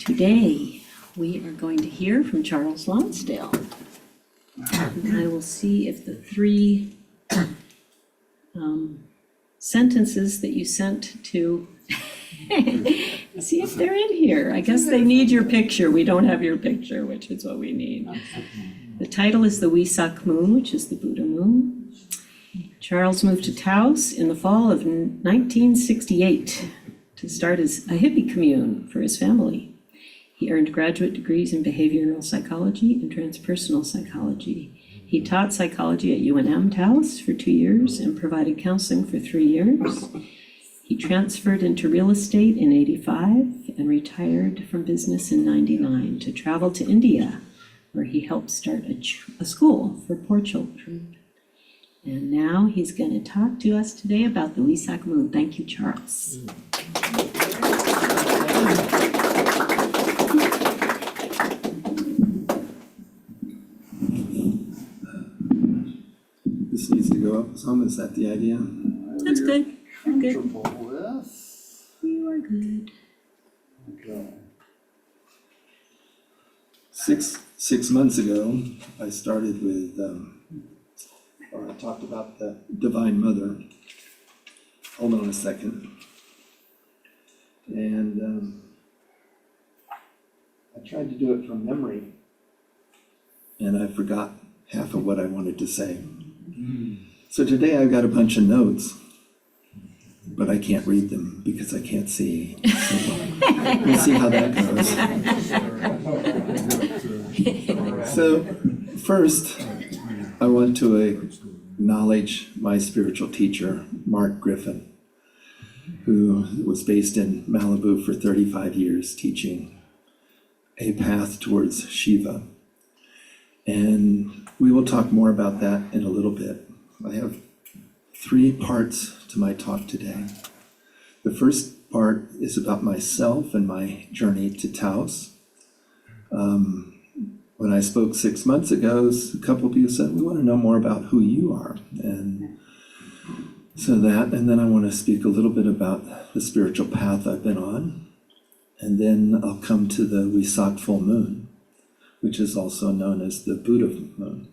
Today, we are going to hear from Charles Lonsdale. And I will see if the three sentences that you sent to, see if they're in here. I guess they need your picture. We don't have your picture, which is what we need. The title is the Wesak moon, which is the Buddha moon. Charles moved to Taos in the fall of 1968 to start as a hippie commune for his family. He earned graduate degrees in behavioral psychology and transpersonal psychology. He taught psychology at UNM-Taos for 2 years and provided counseling for 3 years. He transferred into real estate in '85 and retired from business in '99 to travel to India, where he helped start a school for poor children. And now he's going to talk to us today about the Wesak moon. Thank you, Charles. This needs to go up some, is that the idea? That's good. I'm good. Comfortable with. You are good. Okay. Six months ago, I started with, or I talked about the Divine Mother. Hold on a second. And I tried to do it from memory, and I forgot half of what I wanted to say. So today I've got a bunch of notes, but I can't read them because I can't see. So we'll see how that goes. So first, I want to acknowledge my spiritual teacher, Mark Griffin, who was based in Malibu for 35 years, teaching a path towards Shiva. And we will talk more about that in a little bit. I have 3 parts to my talk today. The first part is about myself and my journey to Taos. When I spoke 6 months ago, a couple of you said, we want to know more about who you are. And so that, and then I want to speak a little bit about the spiritual path I've been on. And then I'll come to the Wesak full moon, which is also known as the Buddha moon.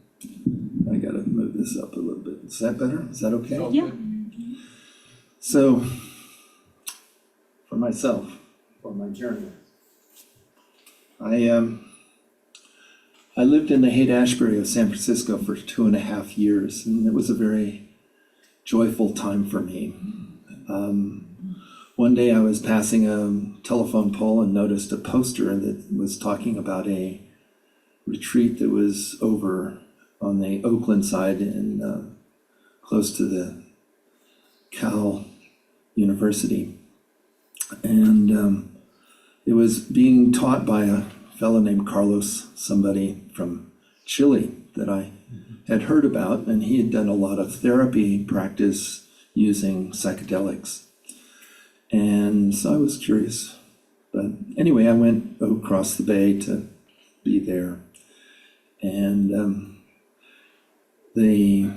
I got to move this up a little bit. Is that better? Is that okay? Yeah. So, for myself, for my journey, I lived in the Haight-Ashbury of San Francisco for 2.5 years, and it was a very joyful time for me. One day I was passing a telephone pole and noticed a poster that was talking about a retreat that was over on the Oakland side and close to the Cal University. And it was being taught by a fellow named Carlos, somebody from Chile that I had heard about, and he had done a lot of therapy practice using psychedelics. And so I was curious. But anyway, I went across the bay to be there. And the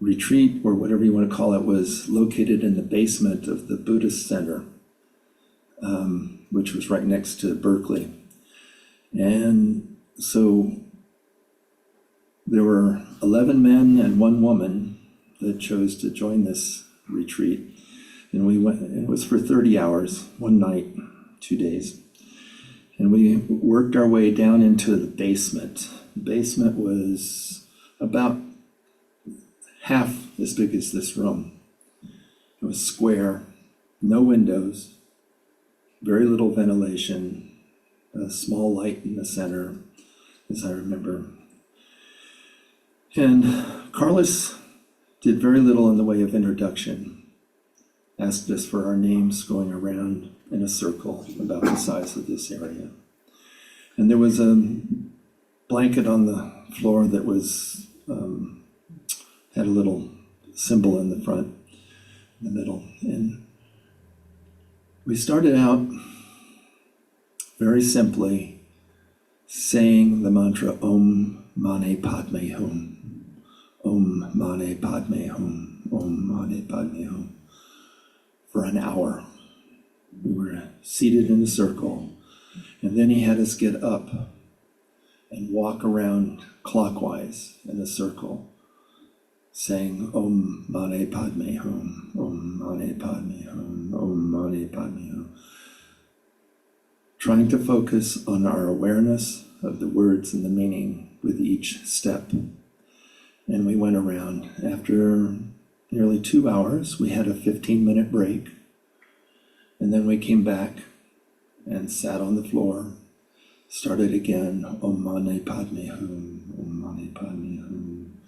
retreat, or whatever you want to call it, was located in the basement of the Buddhist Center, which was right next to Berkeley. And so there were 11 men and 1 woman that chose to join this retreat. And we went, it was for 30 hours, 1 night, 2 days. And we worked our way down into the basement. The basement was about half as big as this room. It was square, no windows, very little ventilation, a small light in the center, as I remember. And Carlos did very little in the way of introduction, asked us for our names going around in a circle about the size of this area. And there was a blanket on the floor that was had a little symbol in the front, in the middle. And we started out very simply saying the mantra Om Mani Padme Hum, Om Mani Padme Hum, Om Mani Padme Hum, for an hour. We were seated in a circle And then he had us get up and walk around clockwise in a circle, saying Om Mani Padme Hum, Om Mani Padme Hum, Om Mani Padme Hum. Trying to focus on our awareness of the words and the meaning with each step. And we went around. After nearly 2 hours, we had a 15-minute break. And then we came back and sat on the floor, started again, Om Mani Padme Hum, Om Mani Padme Hum.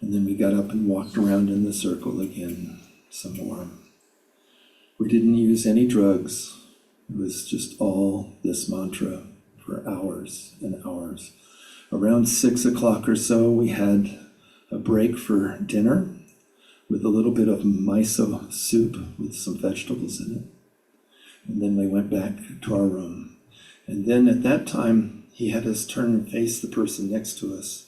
And then we got up and walked around in the circle again, some more. We didn't use any drugs. It was just all this mantra for hours and hours. Around 6 o'clock or so, we had a break for dinner with a little bit of miso soup with some vegetables in it. And then we went back to our room. And then at that time, he had us turn and face the person next to us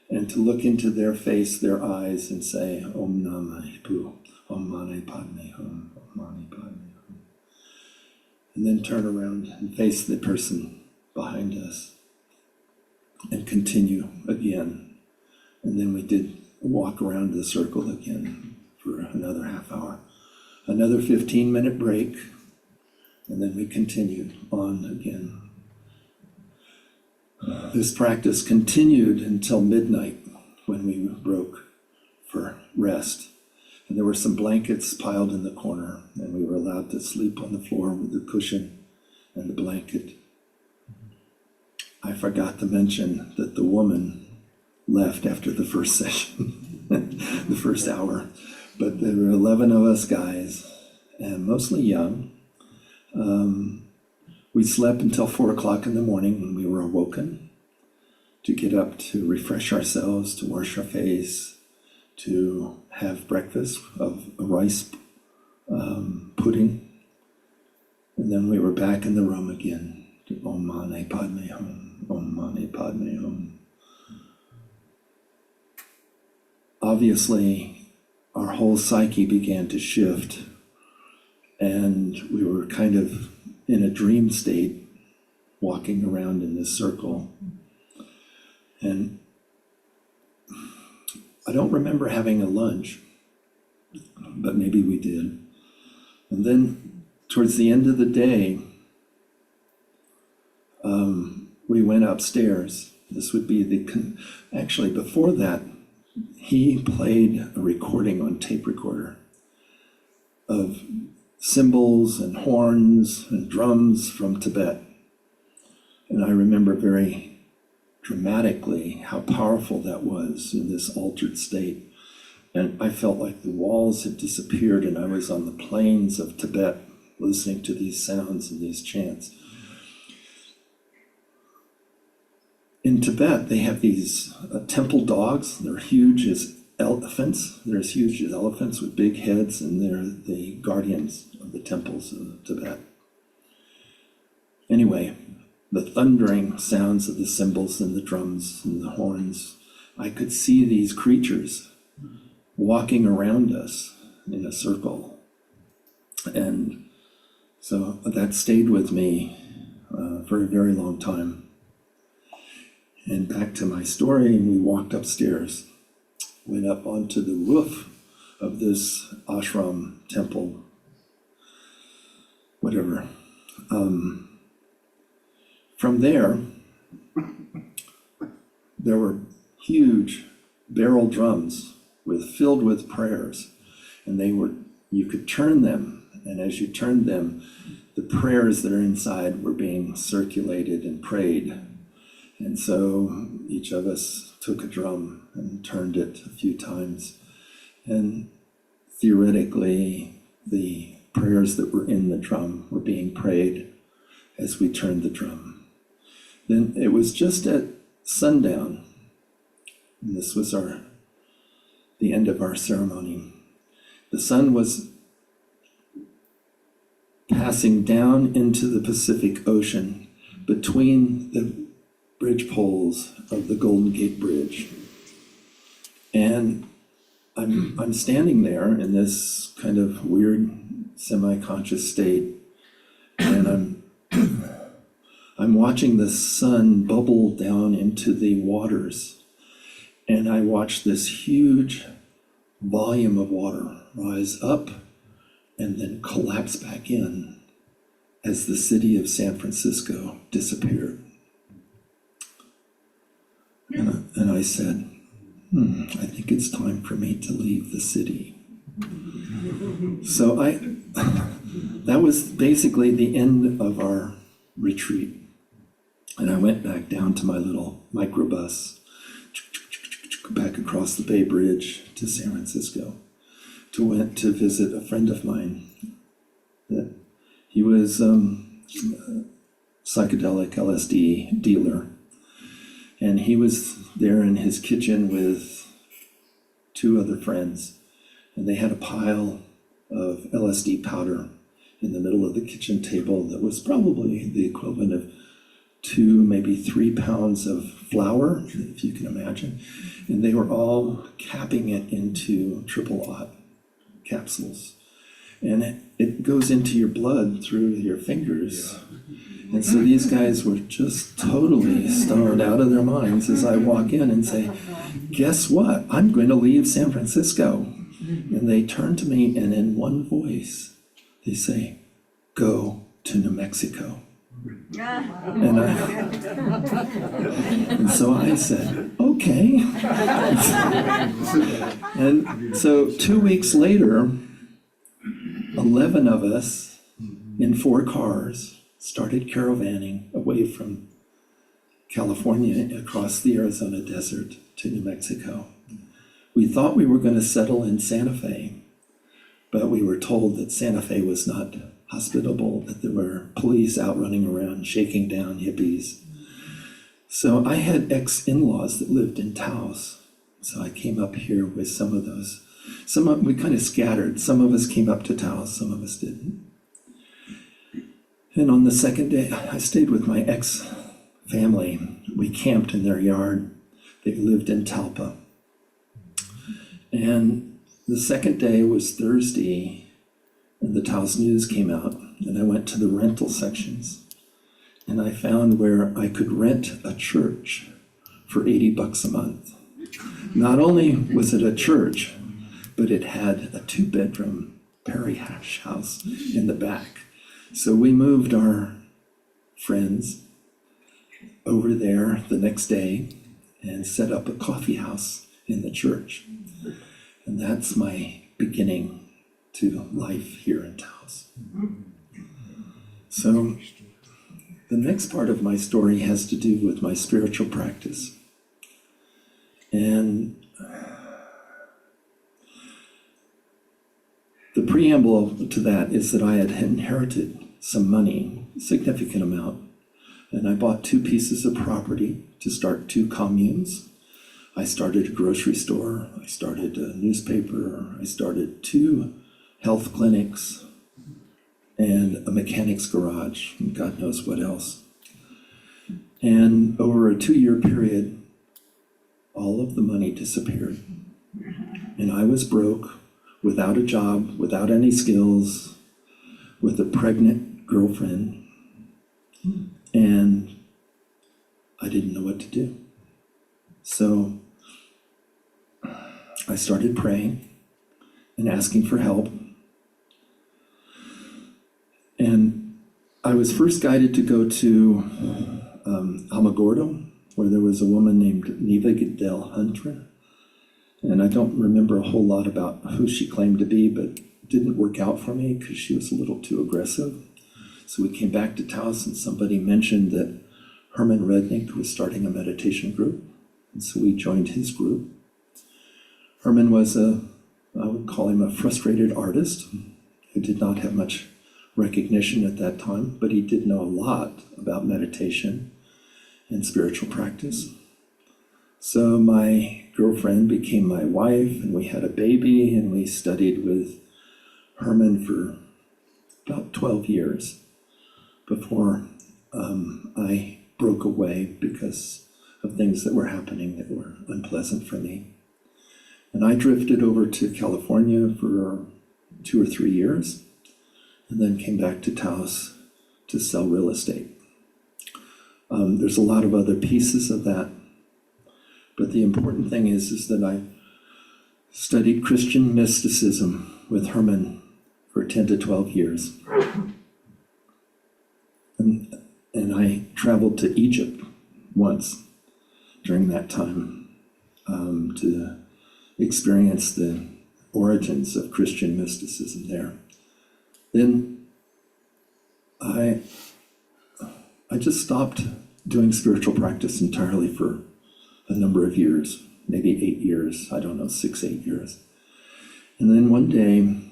and to look into their face, their eyes, and say, Om Namah Pu, Om Mani Padme Hum, Om Mani Padme Hum. And then turn around and face the person behind us and continue again. And then we did walk around the circle again for another half hour. Another 15-minute break, and then we continued on again. This practice continued until midnight when we broke for rest. And there were some blankets piled in the corner, and we were allowed to sleep on the floor with the cushion and the blanket. I forgot to mention that the woman left after the first session, the first hour. But there were 11 of us guys, and mostly young. We slept until 4 o'clock in the morning when we were awoken to get up to refresh ourselves, to wash our face, to have breakfast of a rice pudding. And then we were back in the room again to Om Mani Padme Hum, Om Mani Padme Hum. Obviously, our whole psyche began to shift, and we were kind of in a dream state, walking around in this circle. And I don't remember having a lunch, but maybe we did. And then towards the end of the day, we went upstairs. This would be actually before that, he played a recording on tape recorder of cymbals and horns and drums from Tibet. And I remember very dramatically how powerful that was in this altered state. And I felt like the walls had disappeared and I was on the plains of Tibet listening to these sounds and these chants. In Tibet, they have these temple dogs. They're huge as elephants. They're as huge as elephants with big heads, and they're the guardians of the temples of Tibet. Anyway, the thundering sounds of the cymbals and the drums and the horns, I could see these creatures walking around us in a circle. And so that stayed with me for a very long time. And back to my story, we walked upstairs, went up onto the roof of this ashram temple, whatever. From there were huge barrel drums filled with prayers, and you could turn them, and as you turned them, the prayers that are inside were being circulated and prayed. And so each of us took a drum and turned it a few times. And theoretically, the prayers that were in the drum were being prayed as we turned the drum. Then it was just at sundown, and this was the end of our ceremony. The sun was passing down into the Pacific Ocean between the bridge poles of the Golden Gate Bridge. And I'm standing there in this kind of weird semi-conscious state, and I'm watching the sun bubble down into the waters, and I watch this huge volume of water rise up and then collapse back in as the city of San Francisco disappeared. And I said, I think it's time for me to leave the city. So that was basically the end of our retreat. And I went back down to my little microbus, back across the Bay Bridge to San Francisco, went to visit a friend of mine. He was a psychedelic LSD dealer. And he was there in his kitchen with 2 other friends. And they had a pile of LSD powder in the middle of the kitchen table that was probably the equivalent of 2, maybe 3 pounds of flour, if you can imagine. And they were all capping it into triple-aught capsules. And it goes into your blood through your fingers. And so these guys were just totally stoned out of their minds as I walk in and say, guess what? I'm going to leave San Francisco. And they turn to me, and in one voice, they say, go to New Mexico. And so I said, okay. And so 2 weeks later, 11 of us in 4 cars started caravanning away from California across the Arizona desert to New Mexico. We thought we were going to settle in Santa Fe, but we were told that Santa Fe was not hospitable, that there were police out running around shaking down hippies. So I had ex-in-laws that lived in Taos. So I came up here with some of those. We kind of scattered. Some of us came up to Taos, some of us didn't. And on the second day, I stayed with my ex-family. We camped in their yard. They lived in Talpa. And the second day was Thursday, and the Taos News came out, and I went to the rental sections, and I found where I could rent a church for $80 a month. Not only was it a church, but it had a 2-bedroom Perry house in the back. So we moved our friends over there the next day and set up a coffee house in the church. And that's my beginning to life here in Taos. So the next part of my story has to do with my spiritual practice. And the preamble to that is that I had inherited some money, a significant amount, and I bought 2 pieces of property to start 2 communes. I started a grocery store, I started a newspaper, I started 2 health clinics, and a mechanic's garage, and God knows what else. And over a 2-year period, all of the money disappeared. And I was broke, without a job, without any skills, with a pregnant girlfriend, and I didn't know what to do. So I started praying and asking for help. And I was first guided to go to Alamogordo, where there was a woman named Neva Goodell Hunter. And I don't remember a whole lot about who she claimed to be, but it didn't work out for me because she was a little too aggressive. So we came back to Taos, and somebody mentioned that Herman Rednick was starting a meditation group. And so we joined his group. Herman was I would call him a frustrated artist who did not have much recognition at that time, but he did know a lot about meditation and spiritual practice. So my girlfriend became my wife, and we had a baby, and we studied with Herman for about 12 years before I broke away because of things that were happening that were unpleasant for me. And I drifted over to California for 2 or 3 years, and then came back to Taos to sell real estate. There's a lot of other pieces of that. But the important thing is that I studied Christian mysticism with Herman for 10 to 12 years. And I traveled to Egypt once during that time to experience the origins of Christian mysticism there. Then I just stopped doing spiritual practice entirely for a number of years, maybe 8 years, I don't know, 6, 8 years. And then one day,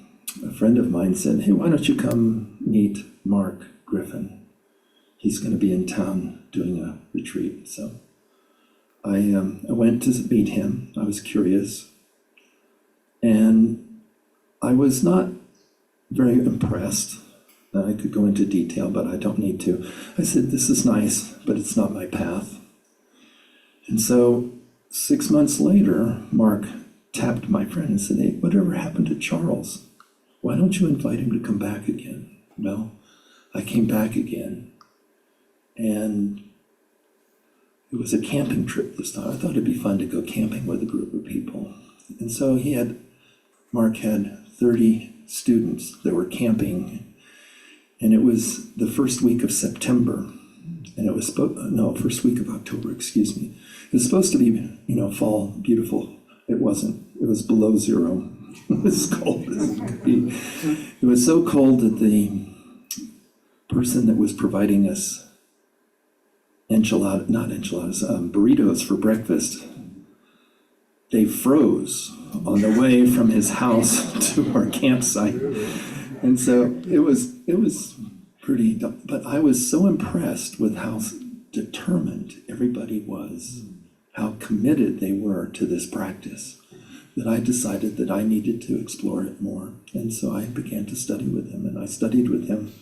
a friend of mine said, hey, why don't you come meet Mark Griffin? He's going to be in town doing a retreat. So I went to meet him. I was curious. And I was not very impressed. I could go into detail, but I don't need to. I said, this is nice, but it's not my path. And so 6 months later, Mark tapped my friend and said, hey, whatever happened to Charles? Why don't you invite him to come back again? Well, I came back again. And it was a camping trip this time. I thought it'd be fun to go camping with a group of people. And so Mark had 30 students that were camping. And it was the first week of September. And it was first week of October, excuse me. It was supposed to be, fall, beautiful. It wasn't. It was below zero. It was cold as it could be. It was so cold that the person that was providing us burritos for breakfast, they froze on the way from his house to our campsite. And so it was pretty, but I was so impressed with how determined everybody was, how committed they were to this practice, that I decided that I needed to explore it more. And so I began to study with him, and I studied with him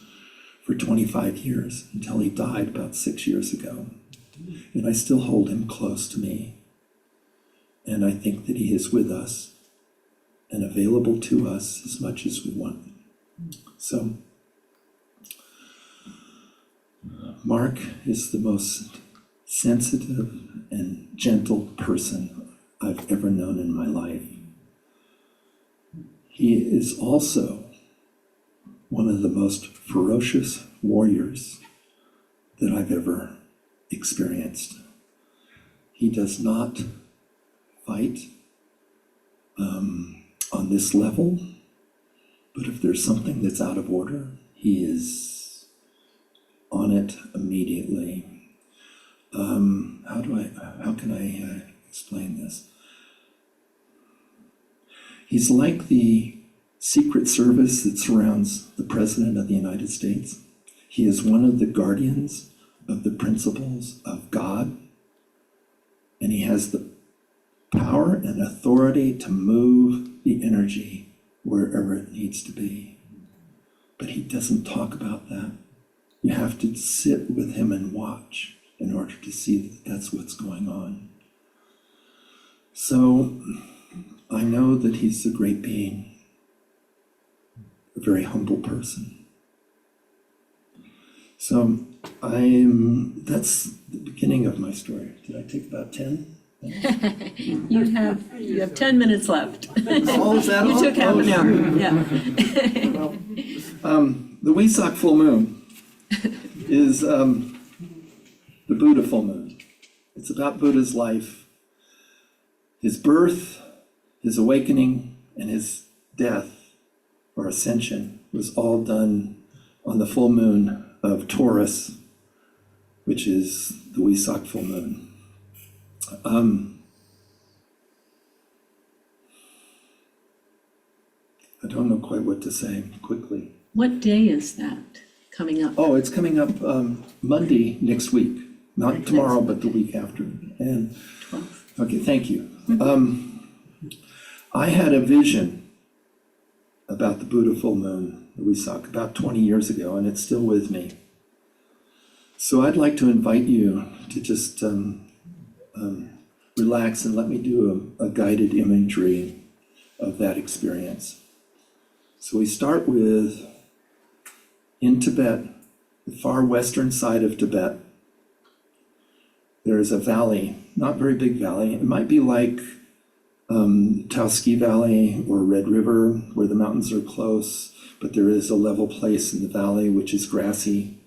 for 25 years until he died about 6 years ago. And I still hold him close to me. And I think that he is with us and available to us as much as we want. So, Mark is the most sensitive and gentle person I've ever known in my life. He is also one of the most ferocious warriors that I've ever experienced. He does not fight on this level, but if there's something that's out of order, he is on it immediately. How can I explain this? He's like the Secret Service that surrounds the President of the United States. He is one of the guardians of the principles of God, and he has the power and authority to move the energy wherever it needs to be. But he doesn't talk about that. You have to sit with him and watch in order to see that that's what's going on. So I know that he's a great being, a very humble person. So that's the beginning of my story. Did I take about 10? You have 10 minutes left. Oh, is that You all? took half an hour, yeah. The Wesak full moon is the Buddha full moon. It's about Buddha's life, his birth, his awakening, and his death or ascension was all done on the full moon of Taurus, which is the Wesak full moon. I don't know quite what to say quickly. What day is that coming up? Oh, it's coming up Monday next week, not tomorrow, but the week after. And okay, thank you. I had a vision about the Buddha full moon that we saw about 20 years ago, and it's still with me. So I'd like to invite you to just relax and let me do a guided imagery of that experience. So we start with, in Tibet, the far western side of Tibet, there is a valley, not very big valley. It might be like Taos Valley or Red River, where the mountains are close, but there is a level place in the valley which is grassy.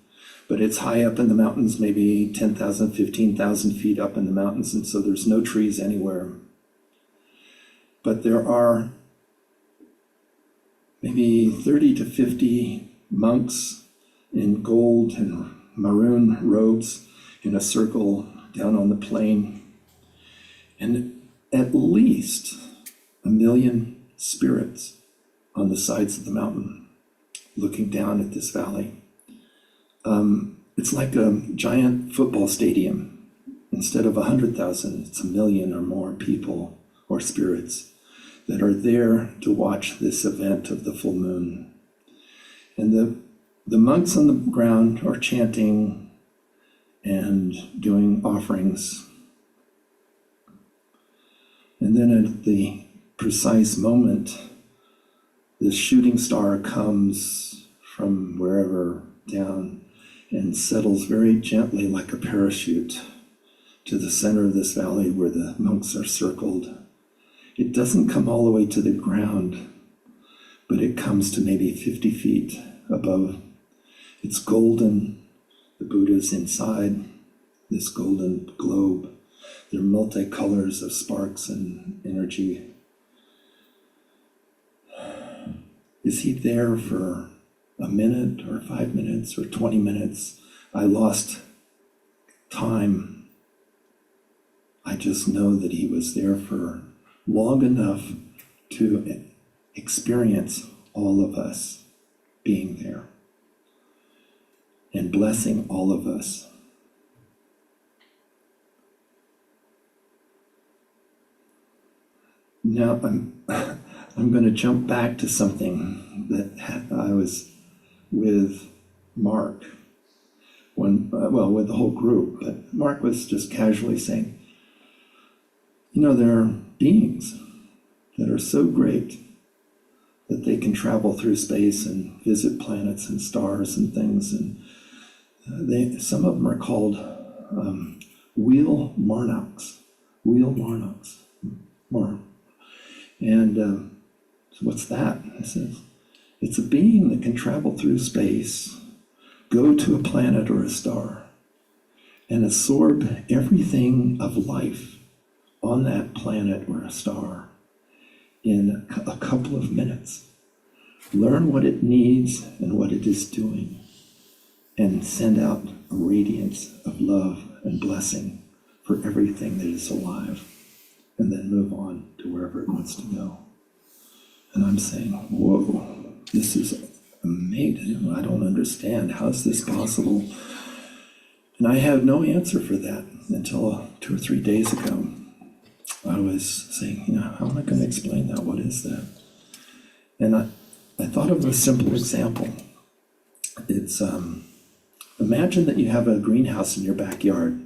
But it's high up in the mountains, maybe 10,000, 15,000 feet up in the mountains, and so there's no trees anywhere. But there are maybe 30 to 50 monks in gold and maroon robes in a circle down on the plain, and at least 1 million spirits on the sides of the mountain looking down at this valley. It's like a giant football stadium. Instead of 100,000, it's 1 million or more people or spirits that are there to watch this event of the full moon. And the monks on the ground are chanting and doing offerings. And then at the precise moment, this shooting star comes from wherever down and settles very gently like a parachute to the center of this valley where the monks are circled. It doesn't come all the way to the ground, but it comes to maybe 50 feet above. It's golden. The Buddha's inside this golden globe. There are multicolors of sparks and energy. Is he there for a minute or 5 minutes or 20 minutes? I lost time. I just know that he was there for long enough to experience all of us being there and blessing all of us. Now I'm going to jump back to something that I was with Mark when, with the whole group, but Mark was just casually saying, there are beings that are so great that they can travel through space and visit planets and stars and things, and some of them are called wheel Marnoks. And so what's that? It says, it's a being that can travel through space, go to a planet or a star, and absorb everything of life on that planet or a star in a couple of minutes. Learn what it needs and what it is doing, and send out a radiance of love and blessing for everything that is alive, and then move on to wherever it wants to go. And I'm saying, whoa, this is amazing. I don't understand. How is this possible? And I had no answer for that until 2 or 3 days ago. I was saying, how am I going to explain that? What is that? And I thought of a simple example. It's, imagine that you have a greenhouse in your backyard,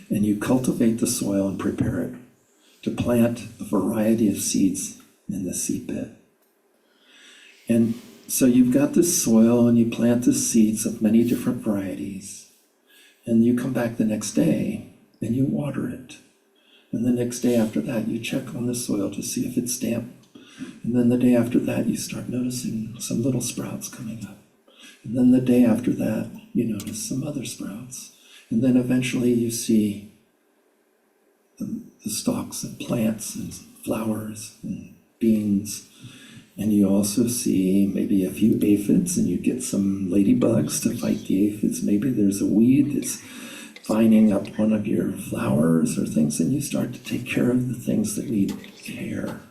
and you cultivate the soil and prepare it to plant a variety of seeds in the seed bed. And so you've got this soil, and you plant the seeds of many different varieties, and you come back the next day and you water it. And the next day after that, you check on the soil to see if it's damp. And then the day after that, you start noticing some little sprouts coming up. And then the day after that, you notice some other sprouts. And then eventually you see the stalks of plants and flowers and beans. And you also see maybe a few aphids, and you get some ladybugs to fight the aphids. Maybe there's a weed that's vining up one of your flowers or things, and you start to take care of the things that need care.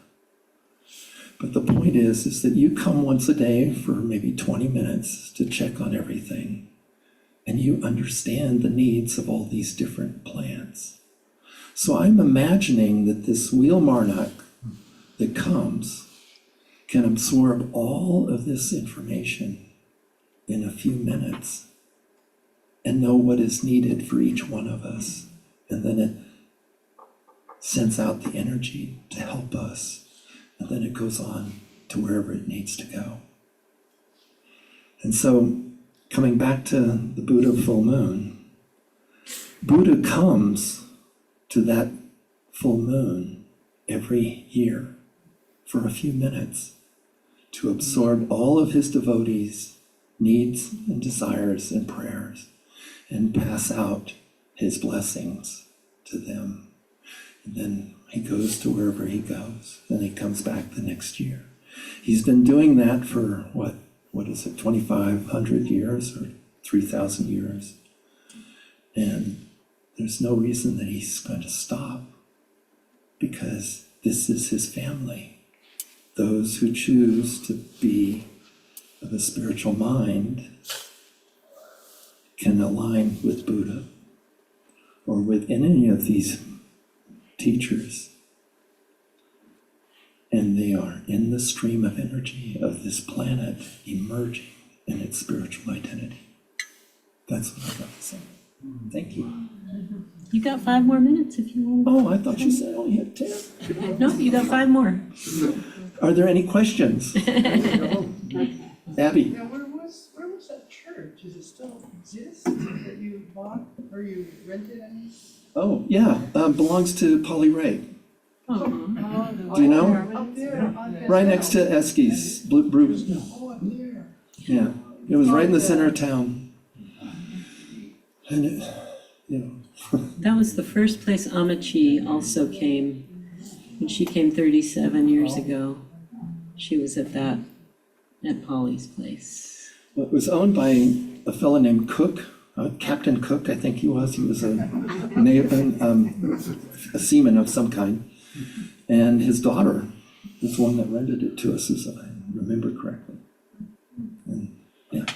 But the point is that you come once a day for maybe 20 minutes to check on everything, and you understand the needs of all these different plants. So I'm imagining that this wheel Marnock that comes can absorb all of this information in a few minutes and know what is needed for each one of us. And then it sends out the energy to help us. And then it goes on to wherever it needs to go. And so, coming back to the Buddha full moon, Buddha comes to that full moon every year for a few minutes to absorb all of his devotees' needs and desires and prayers and pass out his blessings to them. And then he goes to wherever he goes, and he comes back the next year. He's been doing that for what is it, 2,500 years or 3,000 years. And there's no reason that he's going to stop, because this is his family. Those who choose to be of a spiritual mind can align with Buddha or with any of these teachers. And they are in the stream of energy of this planet emerging in its spiritual identity. That's what I've got to say. Thank you. You got 5 more minutes if you want. Oh, I thought you said I only had 10. No, you got 5 more. Are there any questions? Abby? Yeah, where was that church? Does it still exist that you bought or you rented? I mean? Oh, yeah, belongs to Polly Ray. Oh, Do you know? Up there. On Right next to Eski's Brew. Oh, up there. Yeah, it was right in the center of town. And it, you know, that was the first place Amachi also came. When she came 37 years ago, she was at Polly's place. well, it was owned by a fellow named Cook, Captain Cook, I think he was. He was a seaman of some kind. And his daughter was one that rented it to us, as I remember correctly. And, yeah.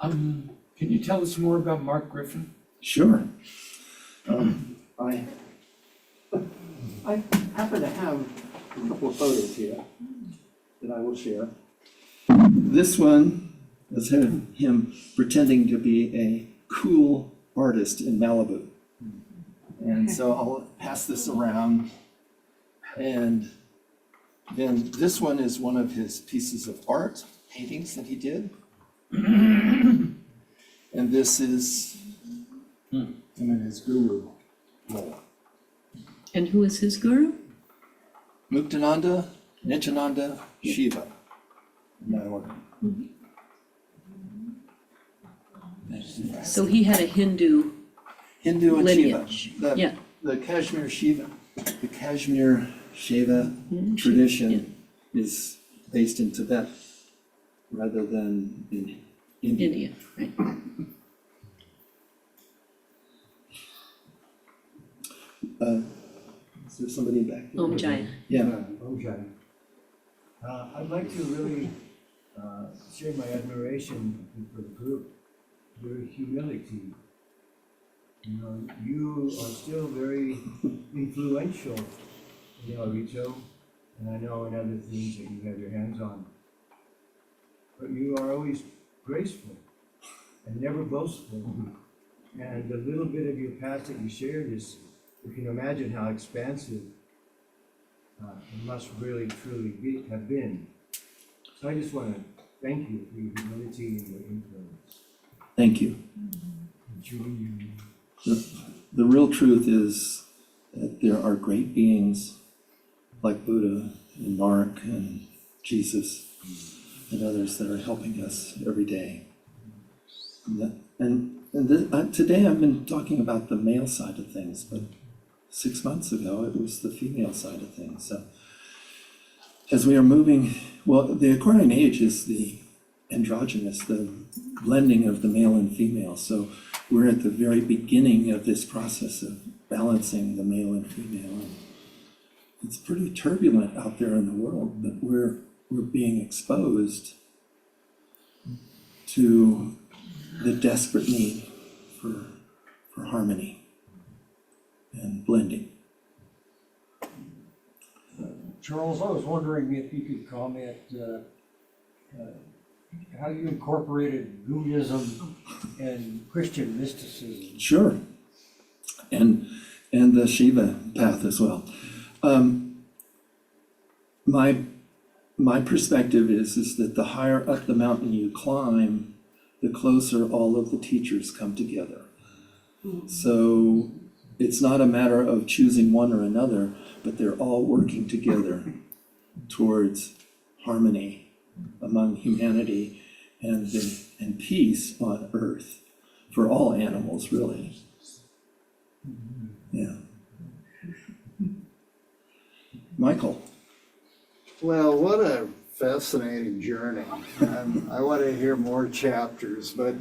Can you tell us more about Mark Griffin? Sure. I happen to have a couple of photos here that I will share. This one is him pretending to be a cool artist in Malibu. And so I'll pass this around. And then this one is one of his pieces of art, paintings that he did. And this is him and his guru. And who is his guru? Muktananda, Nityananda, Shiva. In that order. So he had a Hindu Hindu and lineage. Shiva. Yeah. The Kashmir Shiva tradition is based in Tibet rather than in India. India, right. Is there somebody back there? Om Jaya. Yeah. Okay. I'd like to really share my admiration for the group, your humility. You know, you are still very influential in El Rito, and I know in other things that you have your hands on. But you are always graceful and never boastful. And the little bit of your past that you shared is, you can imagine how expansive it must really, truly have been. So I just want to thank you for your humility and your influence. Thank you. The real truth is that there are great beings like Buddha and Mark and Jesus and others that are helping us every day. Today I've been talking about the male side of things, but 6 months ago it was the female side of things. So as we are moving, well, the Aquarian age is the androgynous, the blending of the male and female. So we're at the very beginning of this process of balancing the male and female. And it's pretty turbulent out there in the world, but we're being exposed to the desperate need for harmony and blending. Charles, I was wondering if you could comment how you incorporated Buddhism and Christian mysticism. Sure. And the Shiva path as well. My perspective is that the higher up the mountain you climb, the closer all of the teachers come together. So it's not a matter of choosing one or another, but they're all working together towards harmony among humanity and peace on earth for all animals, really. Yeah. Michael? Well, what a fascinating journey. I want to hear more chapters, but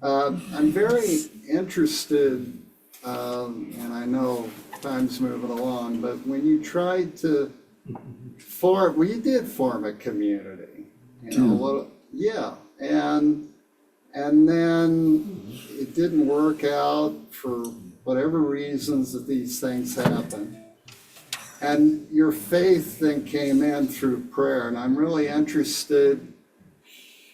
I'm very interested, and I know time's moving along, but when you tried to well, you did form a community, you know, yeah, and then it didn't work out for whatever reasons that these things happen. And your faith then came in through prayer, and I'm really interested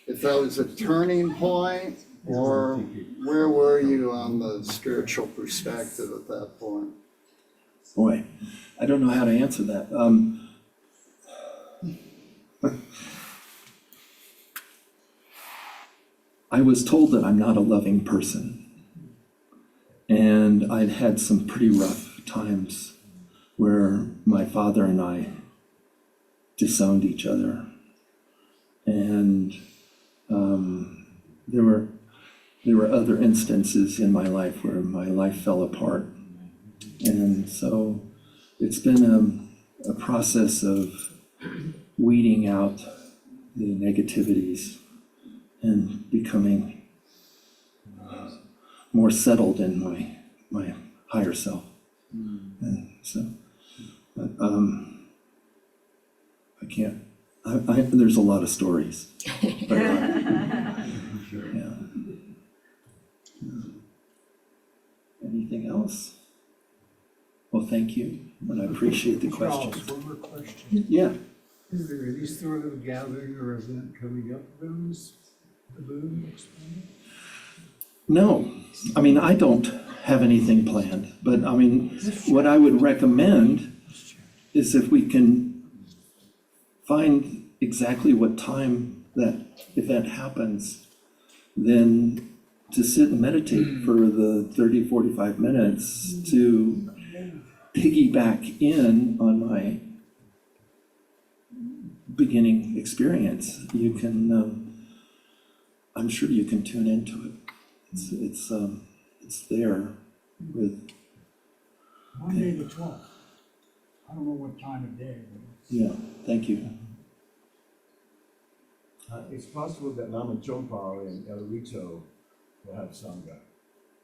if that was a turning point, or where were you on the spiritual perspective at that point? Boy, I don't know how to answer that. I was told that I'm not a loving person. And I'd had some pretty rough times where my father and I disowned each other. And there were other instances in my life where my life fell apart. And so it's been a process of weeding out the negativities and becoming more settled in my higher self. And so, but I can't, there's a lot of stories. But, yeah. Anything else? Well, thank you, and I appreciate the questions. Charles, one more question. Yeah, Is there any sort of gathering or event coming up around this balloon experiment? no, I mean, I don't have anything planned, but I mean, what I would recommend is if we can find exactly what time that event happens, then to sit and meditate for the 30, 45 minutes to piggyback in on my beginning experience. You can, I'm sure you can tune into it. It's there with, Monday the 12th. I don't know what time of day, but yeah, thank you. It's possible that Lama Chompa and El Rito will have Sangha.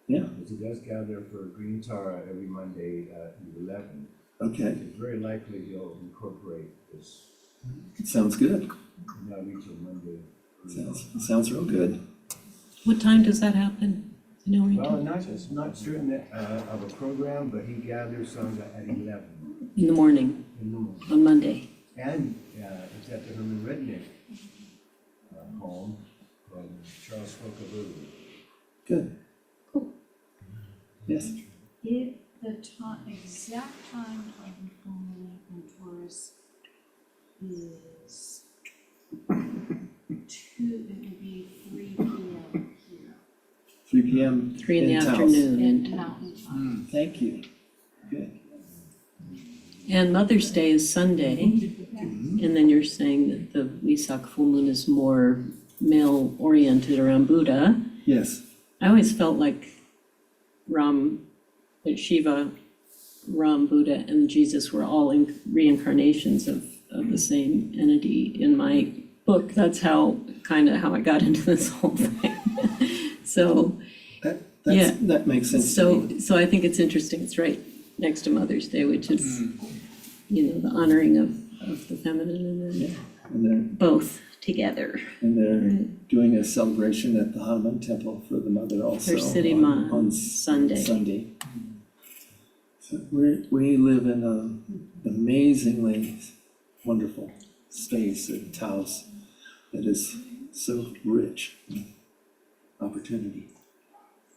Yeah, Because he does gather for Green Tara every Monday at 11. okay, It's very likely he'll incorporate this sounds good. El Rito Monday. Sounds real good. What time does that happen? No, Well, not certain of a program, but he gathers Sangha at 11 in the morning, in the morning. on Monday. And it's at the Herman Rednick home from Charles spoke of earlier. Good. Cool. Yes, The exact time of the full moon in Taurus is it would be 3 p.m. here. 3 p.m. 3 in the Taos. afternoon. In Mountain Time. Thank you. Good. And Mother's Day is Sunday, and then you're saying that the Wesak full moon is more male-oriented around Buddha. Yes, I always felt like Shiva, Ram, Buddha, and Jesus were all reincarnations of the same entity. In my book, that's how I got into this whole thing. So, that makes sense to me. so I think it's interesting. It's right next to Mother's Day, which is, the honoring of the feminine and And both together. they're doing a celebration at the Hanuman Temple for the mother also. Her city on Sunday. Sunday. So we live in an amazingly wonderful space at Taos that is so rich with opportunity.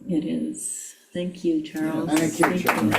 It is. Thank you, Charles. Thank you, Charles.